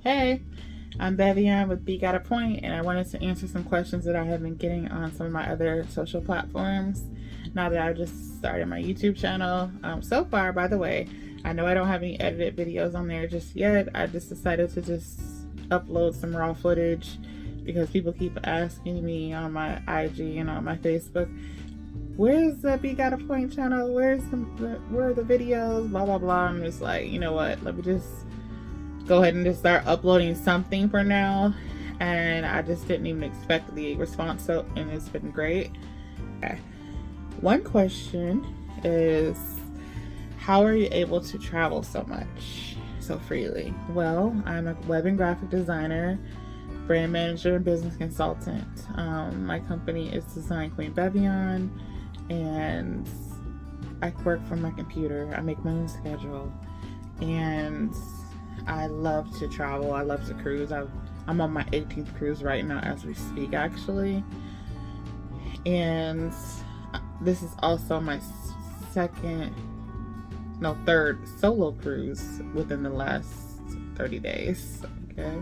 Hey, I'm Bevian with Be Got a Point, and I wanted to answer some questions that I have been getting on some of my other social platforms now that I've just started my YouTube channel. So far, by the way, I know I don't have any edited videos on there just yet. I just decided to just upload some raw footage because people keep asking me on my IG and on my Facebook, where's the Be Got a Point channel? Where are the videos? Blah, blah, blah. I'm just like, you know what? Let me just go ahead and just start uploading something for now. And I just didn't even expect the response, so, and it's been great. Okay. One question is, how are you able to travel so much, so freely? Well, I'm a web and graphic designer, brand manager, and business consultant. My company is Design Queen Bevian, and I work from my computer. I make my own schedule, and I love to travel. I love to cruise. I'm on my 18th cruise right now as we speak, actually. And this is also my third solo cruise within the last 30 days. Okay.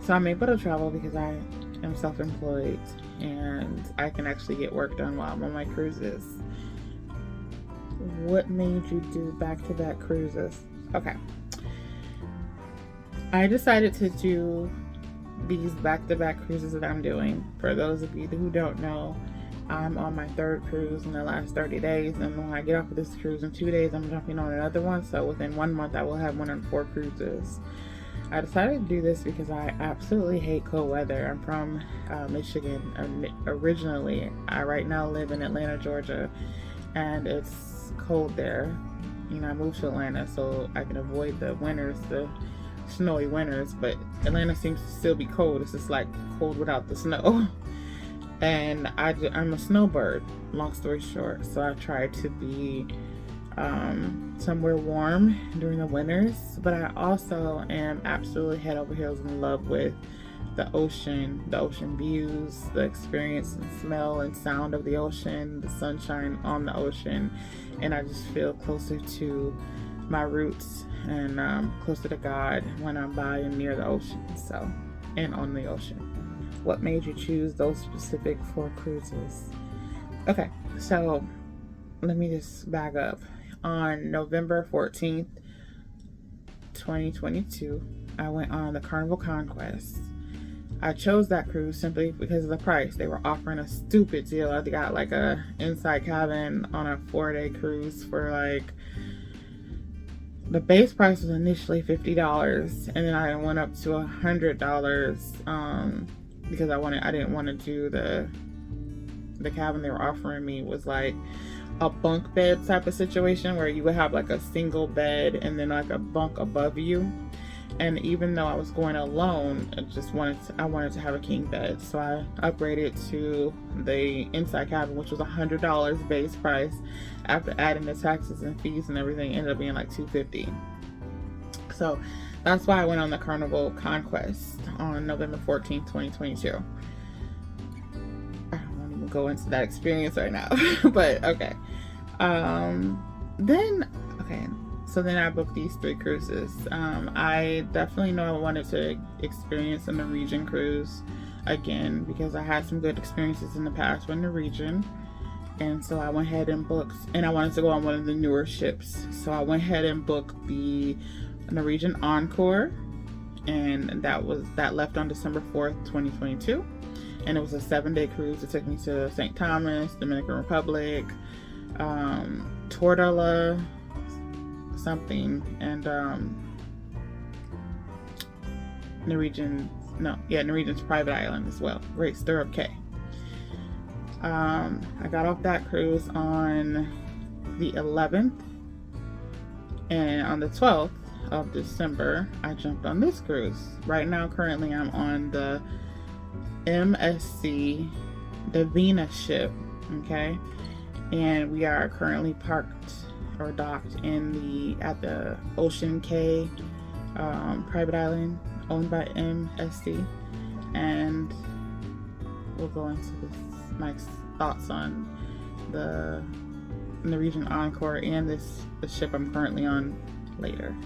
So I'm able to travel because I am self-employed and I can actually get work done while I'm on my cruises. What made you do back-to-back cruises? Okay. I decided to do these back-to-back cruises that I'm doing. For those of you who don't know, I'm on my third cruise in the last 30 days, and when I get off of this cruise in 2 days, I'm jumping on another one. So within 1 month, I will have 1 on 4 cruises. I decided to do this because I absolutely hate cold weather. I'm from Michigan originally. I right now live in Atlanta, Georgia, and it's cold there. You know, I moved to Atlanta so I can avoid the winters, the snowy winters, but Atlanta seems to still be cold. It's just like cold without the snow. And I'm a snowbird, long story short, so I try to be somewhere warm during the winters, but I also am absolutely head over heels in love with the ocean views, the experience and smell and sound of the ocean, the sunshine on the ocean, and I just feel closer to my roots and closer to God when I'm by and near the ocean, so, and on the ocean. What made you choose those specific 4 cruises? Okay, so let me just back up. On November 14th, 2022, I went on the Carnival Conquest. I chose that cruise simply because of the price. They were offering a stupid deal. I got like a inside cabin on a 4-day cruise for like, the base price was initially $50, and then I went up to $100 because I didn't want to do the cabin they were offering me was like a bunk bed type of situation where you would have like a single bed and then like a bunk above you. And even though I was going alone, I wanted to have a king bed, so I upgraded to the inside cabin, which was $100 base price. After adding the taxes and fees and everything, ended up being like $250. So that's why I went on the Carnival Conquest on November 14th, 2022. I don't want to even go into that experience right now, but okay. So then I booked these 3 cruises. I definitely know I wanted to experience a Norwegian cruise again because I had some good experiences in the past with Norwegian. And so I went ahead and booked, and I wanted to go on one of the newer ships. So I went ahead and booked the Norwegian Encore, and that left on December 4th, 2022. And it was a 7-day cruise. It took me to St. Thomas, Dominican Republic, Tortola, something, and Norwegian's private island as well, Great Stirrup Cay. I got off that cruise on the 11th, and on the 12th of December, I jumped on this cruise. Right now, currently, I'm on the MSC Divina ship, okay? And we are currently parked or docked at the Ocean Cay private island owned by MSC, and we'll go into my thoughts on the Norwegian Encore and the ship I'm currently on later.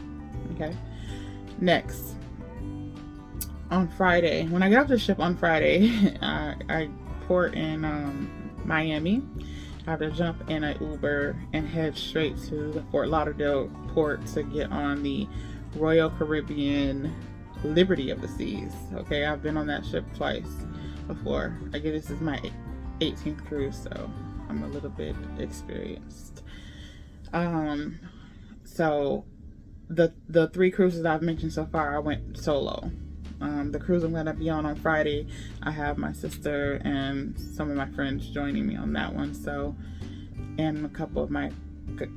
Okay. Next, on Friday, when I get off the ship on Friday, I port in Miami. I have to jump in an Uber and head straight to the Fort Lauderdale port to get on the Royal Caribbean Liberty of the Seas. Okay, I've been on that ship twice before. I guess this is my 18th cruise, so I'm a little bit experienced. So the 3 cruises I've mentioned so far, I went solo. The cruise I'm going to be on Friday, I have my sister and some of my friends joining me on that one. So, and a couple of my,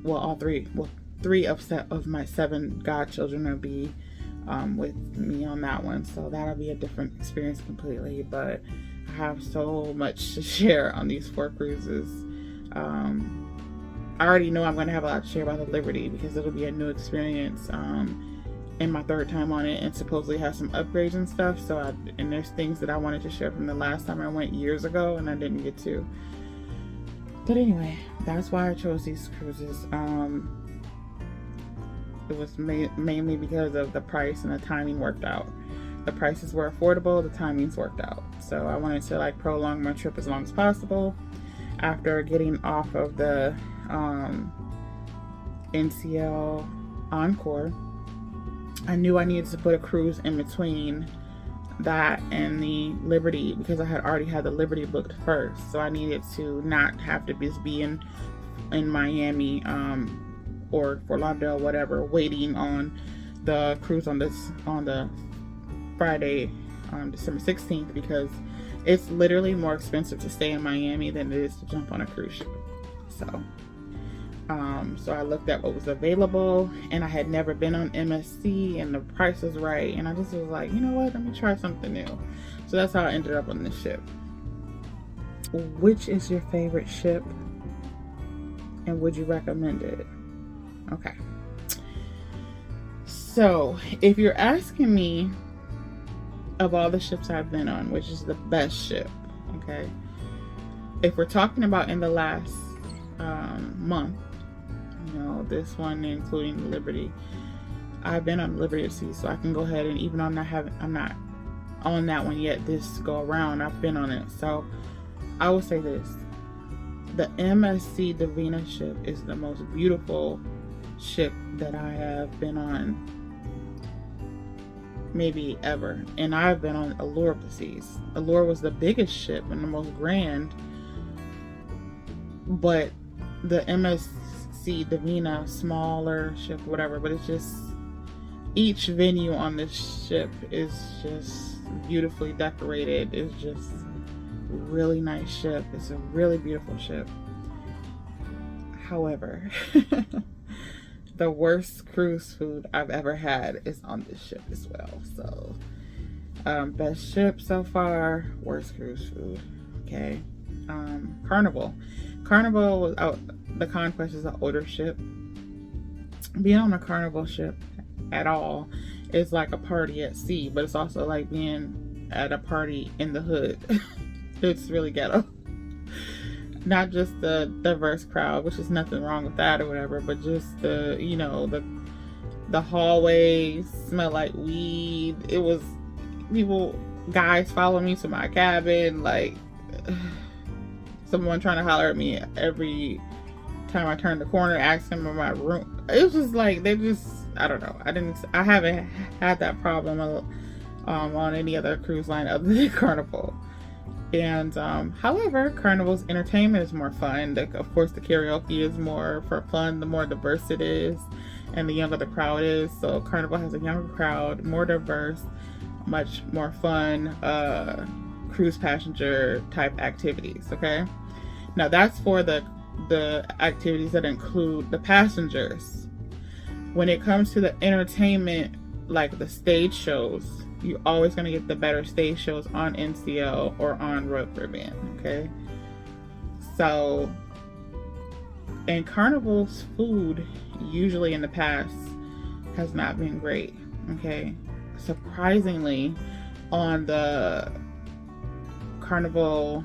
well, 3 of my 7 godchildren will be with me on that one. So that'll be a different experience completely. But I have so much to share on these 4 cruises. I already know I'm going to have a lot to share about the Liberty because it'll be a new experience. In my 3rd time on it, and supposedly has some upgrades and stuff. So and there's things that I wanted to share from the last time I went years ago and I didn't get to. But anyway, that's why I chose these cruises. It was mainly because of the price and the timing worked out. The prices were affordable, the timings worked out. So I wanted to like prolong my trip as long as possible. After getting off of the NCL Encore, I knew I needed to put a cruise in between that and the Liberty because I had already had the Liberty booked first. So I needed to not have to just be in Miami or Fort Lauderdale, whatever, waiting on the cruise on the Friday, December 16th, because it's literally more expensive to stay in Miami than it is to jump on a cruise ship. So I looked at what was available, and I had never been on MSC, and the price was right, and I just was like, you know what, let me try something new. So that's how I ended up on this ship. Which is your favorite ship, and would you recommend it? Okay. So if you're asking me of all the ships I've been on, which is the best ship, okay, if we're talking about in the last month, you know, this one including the Liberty, I've been on Liberty of Sea, so I can go ahead, and even though I'm not on that one yet this go around, I've been on it. So I will say this: the MSC Divina ship is the most beautiful ship that I have been on maybe ever. And I've been on Allure of the Seas. Allure was the biggest ship and the most grand, but the MSC Divina, smaller ship, whatever, but it's just, each venue on this ship is just beautifully decorated. It's just a really nice ship. It's a really beautiful ship. However, the worst cruise food I've ever had is on this ship as well. So, best ship so far, worst cruise food. Okay. Carnival was out. The Conquest is an older ship. Being on a Carnival ship at all is like a party at sea, but it's also like being at a party in the hood. It's really ghetto. Not just the diverse crowd, which is nothing wrong with that or whatever, but just the, you know, the hallways smell like weed. It was guys following me to my cabin, like someone trying to holler at me every time I turned the corner, asking for my room. It was just like, I don't know. I haven't had that problem on any other cruise line other than Carnival. And however, Carnival's entertainment is more fun. Of course, the karaoke is more for fun, the more diverse it is, and the younger the crowd is. So Carnival has a younger crowd, more diverse, much more fun cruise passenger type activities. Okay, now that's for the activities that include the passengers. When it comes to the entertainment, like the stage shows, you're always going to get the better stage shows on NCL or on Royal Caribbean. Okay, so, and Carnival's food usually in the past has not been great. Okay, surprisingly, on the Carnival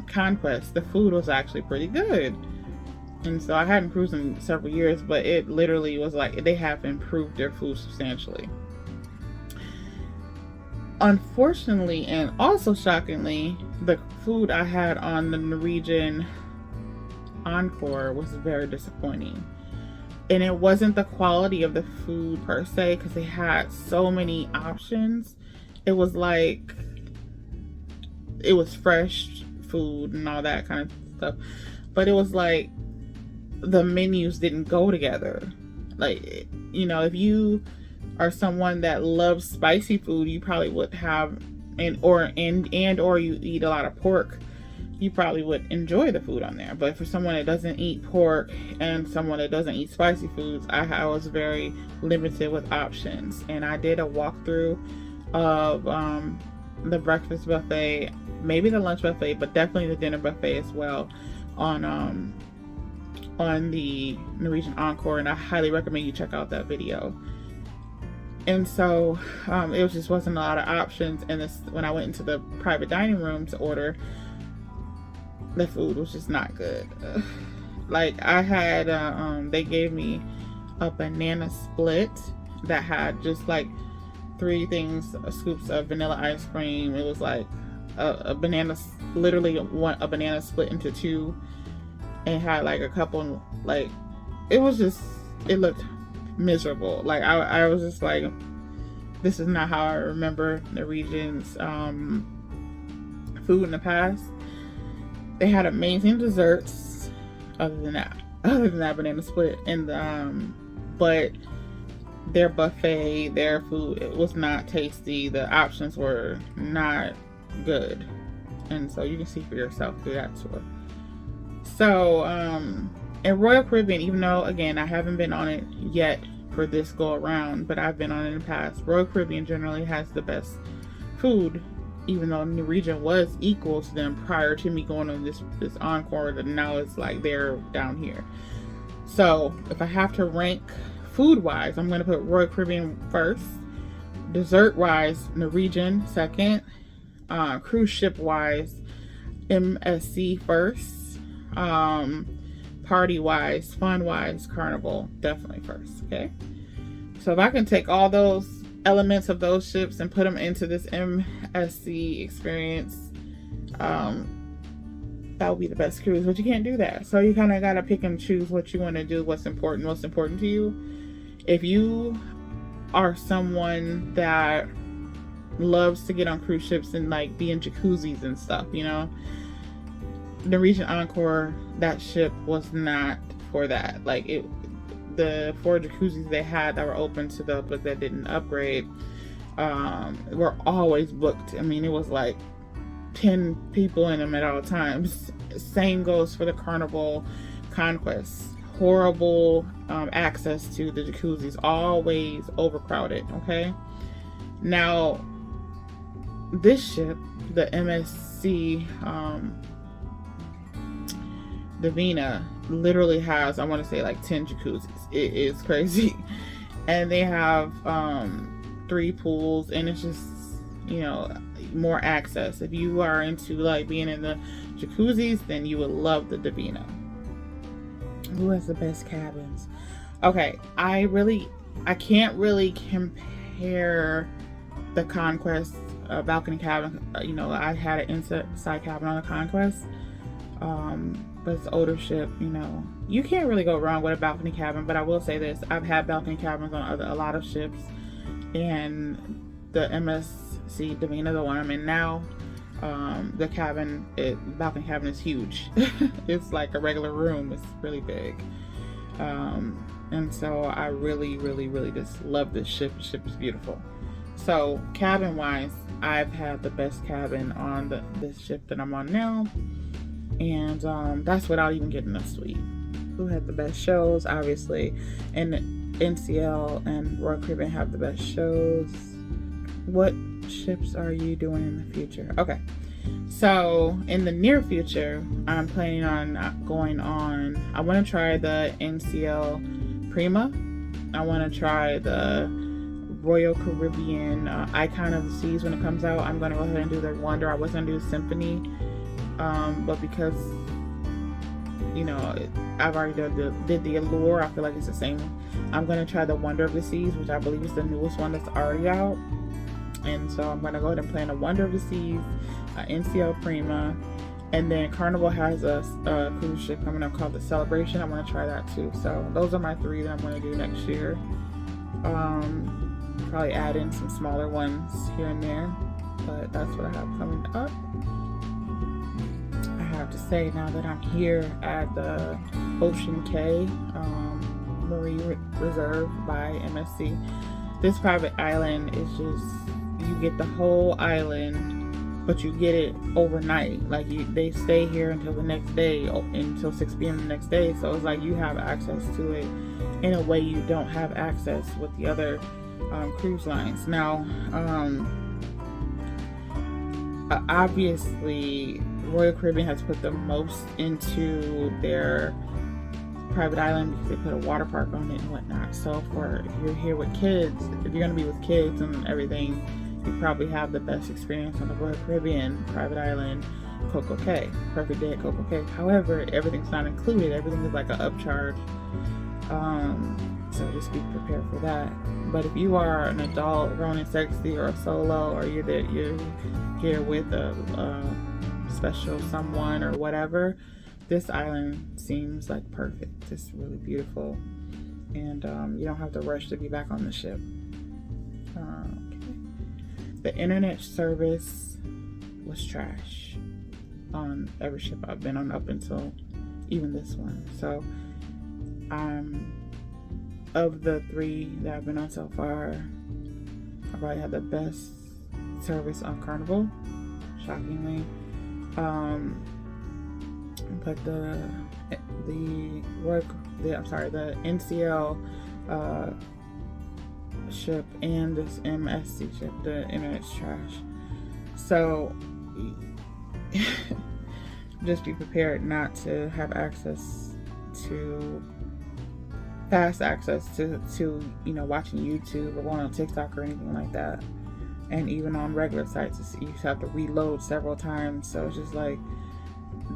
Conquest, the food was actually pretty good. And so I hadn't cruised in several years, but it literally was like they have improved their food substantially. Unfortunately, and also shockingly, the food I had on the Norwegian Encore was very disappointing. And it wasn't the quality of the food per se, because they had so many options. It was like, it was fresh food and all that kind of stuff, but it was like the menus didn't go together. Like, you know, if you are someone that loves spicy food, you probably would have, or you eat a lot of pork, you probably would enjoy the food on there. But for someone that doesn't eat pork and someone that doesn't eat spicy foods, I was very limited with options. And I did a walkthrough of the breakfast buffet, maybe the lunch buffet, but definitely the dinner buffet as well, on the Norwegian Encore, and I highly recommend you check out that video. And so it just wasn't a lot of options. And when I went into the private dining room to order, the food was just not good. Like, I had they gave me a banana split that had just like 3 scoops of vanilla ice cream. It was like a banana, literally a banana split into 2, and had like a couple, like, it looked miserable. Like, I was just like, this is not how I remember Norwegian's food in the past. They had amazing desserts other than that banana split, and but their buffet, their food, it was not tasty. The options were not good, and so you can see for yourself through that tour. So in Royal Caribbean, even though again I haven't been on it yet for this go around, but I've been on it in the past, Royal Caribbean generally has the best food, even though Norwegian was equal to them prior to me going on this Encore, that now it's like they're down here. So if I have to rank food wise, I'm going to put Royal Caribbean first, dessert wise Norwegian second, cruise ship wise MSC first, party wise, fun wise, Carnival definitely first. Okay, so if I can take all those elements of those ships and put them into this MSC experience, that would be the best cruise. But you can't do that, so you kind of got to pick and choose what you want to do, what's most important to you. If you are someone that loves to get on cruise ships and like be in jacuzzis and stuff, you know, Norwegian Encore, that ship was not for that. Like, the 4 jacuzzis they had that were open to the public that didn't upgrade were always booked. I mean, it was like 10 people in them at all times. Same goes for the Carnival Conquest. Horrible access to the jacuzzis, always overcrowded. Okay, now this ship, the MSC Divina, literally has, I want to say, like 10 jacuzzis. It is crazy. And they have 3 pools, and it's just, you know, more access. If you are into like being in the jacuzzis, then you would love the Divina. Who has the best cabins? Okay, I can't really compare the Conquest balcony cabin. You know, I had an inside cabin on the Conquest, but it's an older ship. You know, you can't really go wrong with a balcony cabin. But I will say this: I've had balcony cabins on a lot of ships, and the MSC Divina, the one I'm in now, the balcony cabin is huge. It's like a regular room. It's really big, and so I really, really, really just love this ship. The ship is beautiful. So cabin wise, I've had the best cabin on this ship that I'm on now. And that's without even getting a suite. Who had the best shows? Obviously, and NCL and Royal Caribbean have the best shows. What ships are you doing in the future? Okay, so in the near future, I'm planning on going on. I want to try the NCL Prima. I want to try the Royal Caribbean Icon of the Seas when it comes out. I'm going to go ahead and do the Wonder. I was going to do Symphony. But because you know, I've already did the Allure. I feel like it's the same. I'm gonna try the Wonder of the Seas, which I believe is the newest one that's already out. And so I'm gonna go ahead and plan a Wonder of the Seas, NCL Prima, and then Carnival has a cruise ship coming up called the Celebration. I want to try that too. So those are my 3 that I'm going to do next year. Probably add in some smaller ones here and there, but that's what I have coming up. I have to say, now that I'm here at the Ocean Cay Marine Reserve by MSC, this private island is just, you get the whole island, but you get it overnight. Like they stay here until the next day, until 6 p.m. the next day. So it's like you have access to it in a way you don't have access with the other cruise lines. Now, obviously, Royal Caribbean has put the most into their private island because they put a water park on it and whatnot. So if you're here with kids, if you're gonna be with kids and everything, you probably have the best experience on the Royal Caribbean private island, Coco Cay, Perfect Day at Coco Cay. However, everything's not included. Everything is like an upcharge. So just be prepared for that. But if you are an adult, grown and sexy, or a solo, or you're here with a special someone or whatever, this island seems like perfect. It's really beautiful, and you don't have to rush to be back on the ship. The internet service was trash on every ship I've been on up until even this one. So of the 3 that I've been on so far, I probably had the best service on Carnival, shockingly. But the NCL ship and this MSC ship, the internet's trash. So just be prepared not to have fast access to watching YouTube or going on TikTok or anything like that. And even on regular sites, you have to reload several times. So it's just like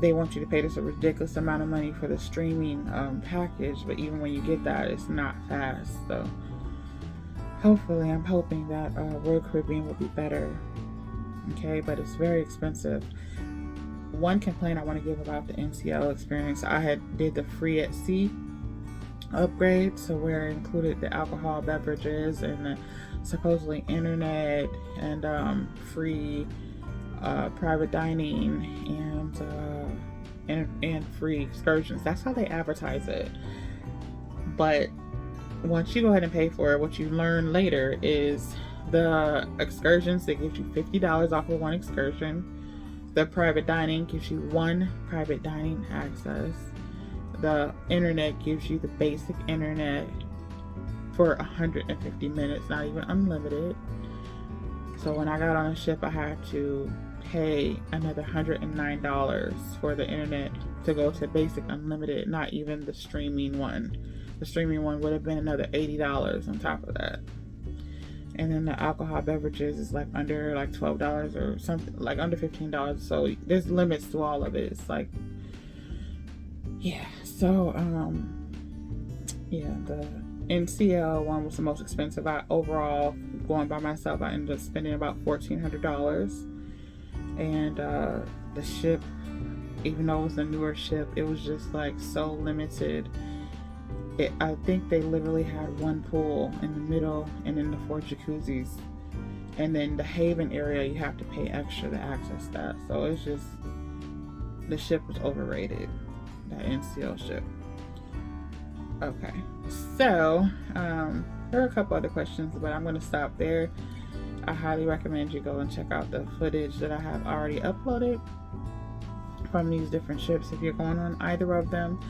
they want you to pay this a ridiculous amount of money for the streaming package, but even when you get that, it's not fast. So hopefully, I'm hoping that Royal Caribbean will be better. Okay, but it's very expensive. One complaint I want to give about the NCL experience, I did the free at sea upgrade, so where it included the alcohol beverages and the supposedly internet and free private dining and free excursions. That's how they advertise it. But once you go ahead and pay for it, what you learn later is the excursions, they give you $50 off of one excursion. The private dining gives you 1 private dining access. The internet gives you the basic internet for 150 minutes, not even unlimited. So when I got on a ship, I had to pay another $109 for the internet to go to basic unlimited, not even the streaming one. The streaming one would have been another $80 on top of that. And then the alcohol beverages is like under like $12 or something, like under $15. So there's limits to all of it. It's like, yeah. So the NCL one was the most expensive. Overall, going by myself, I ended up spending about $1,400. And the ship, even though it was a newer ship, it was just like so limited. I think they literally had 1 pool in the middle and then the 4 jacuzzis. And then the Haven area, you have to pay extra to access that. So it's just, the ship was overrated, that NCL ship. Okay, so there are a couple other questions, but I'm going to stop there. I highly recommend you go and check out the footage that I have already uploaded from these different ships if you're going on either of them.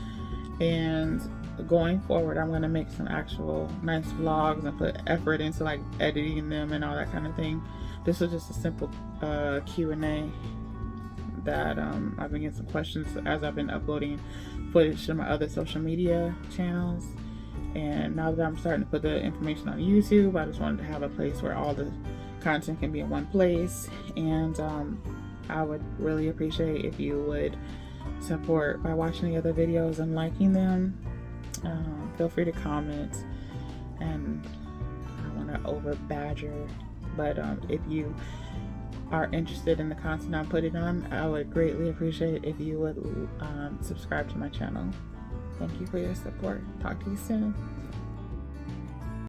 And going forward, I'm going to make some actual nice vlogs and put effort into like editing them and all that kind of thing. This was just a simple Q&A that I've been getting some questions as I've been uploading footage to my other social media channels. And now that I'm starting to put the information on YouTube, I just wanted to have a place where all the content can be in one place. And I would really appreciate if you would support by watching the other videos and liking them. Feel free to comment, and I don't want to over badger, but if you are interested in the content I'm putting on, I would greatly appreciate if you would subscribe to my channel. Thank you for your support. Talk to you soon.